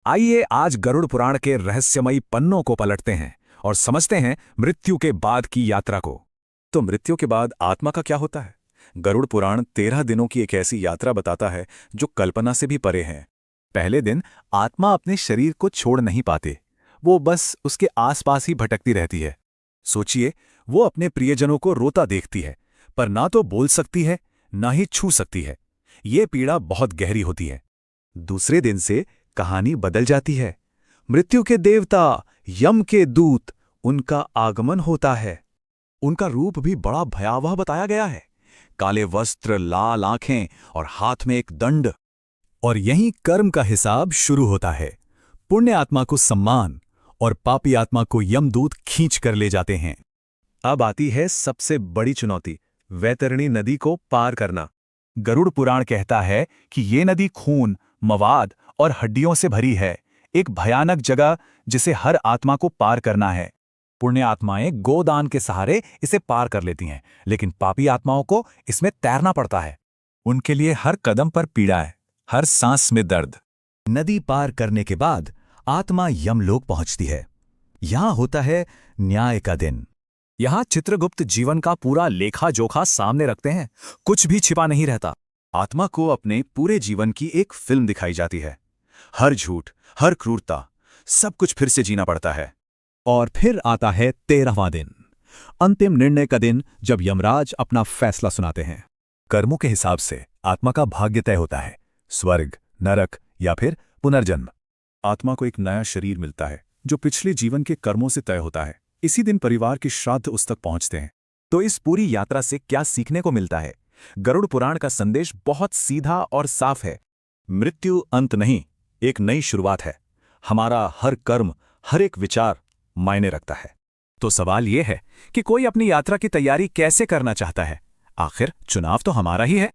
आइए आज गरुड़ पुराण के रहस्यमयी पन्नों को पलटते हैं और समझते हैं मृत्यु के बाद की यात्रा को। तो मृत्यु के बाद आत्मा का क्या होता है? गरुड़ पुराण 13 दिनों की एक ऐसी यात्रा बताता है जो कल्पना से भी परे है। पहले दिन आत्मा अपने शरीर को छोड़ नहीं पाती, वो बस उसके आसपास ही भटकती रहती है। सोचिए, वो अपने प्रियजनों को रोता देखती है, पर ना तो बोल सकती है ना ही छू सकती है। ये पीड़ा बहुत गहरी होती है। दूसरे दिन से कहानी बदल जाती है। मृत्यु के देवता, यम के दूत, उनका आगमन होता है। उनका रूप भी बड़ा भयावह बताया गया है। काले वस्त्र, लाल आंखें और हाथ में एक दंड। और यहीं कर्म का हिसाब शुरू होता है। पुण्य आत्मा को सम्मान और पापी आत्मा को यमदूत खींच कर ले जाते हैं। अब आती है सबसे बड़ी चुनौती, वैतरणी नदी को पार करना। गरुड़ पुराण कहता है कि ये नदी खून, मवाद और हड्डियों से भरी है, एक भयानक जगह जिसे हर आत्मा को पार करना है। पुण्य आत्माएं गोदान के सहारे इसे पार कर लेती हैं, लेकिन पापी आत्माओं को इसमें तैरना पड़ता है। उनके लिए हर कदम पर पीड़ा है, हर सांस में दर्द। नदी पार करने के बाद आत्मा यमलोक पहुंचती है। यहां होता है न्याय का दिन। यहाँ चित्रगुप्त जीवन का पूरा लेखा जोखा सामने रखते हैं, कुछ भी छिपा नहीं रहता। आत्मा को अपने पूरे जीवन की एक फिल्म दिखाई जाती है। हर झूठ, हर क्रूरता, सब कुछ फिर से जीना पड़ता है। और फिर आता है 13वां दिन, अंतिम निर्णय का दिन, जब यमराज अपना फैसला सुनाते हैं। कर्मों के हिसाब से आत्मा का भाग्य तय होता है, स्वर्ग, नरक या फिर पुनर्जन्म। आत्मा को एक नया शरीर मिलता है जो पिछले जीवन के कर्मों से तय होता है। इसी दिन परिवार के श्राद्ध उस तक पहुंचते हैं। तो इस पूरी यात्रा से क्या सीखने को मिलता है? गरुड़ पुराण का संदेश बहुत सीधा और साफ है। मृत्यु अंत नहीं, एक नई शुरुआत है। हमारा हर कर्म, हर एक विचार मायने रखता है। तो सवाल यह है कि कोई अपनी यात्रा की तैयारी कैसे करना चाहता है? आखिर चुनाव तो हमारा ही है।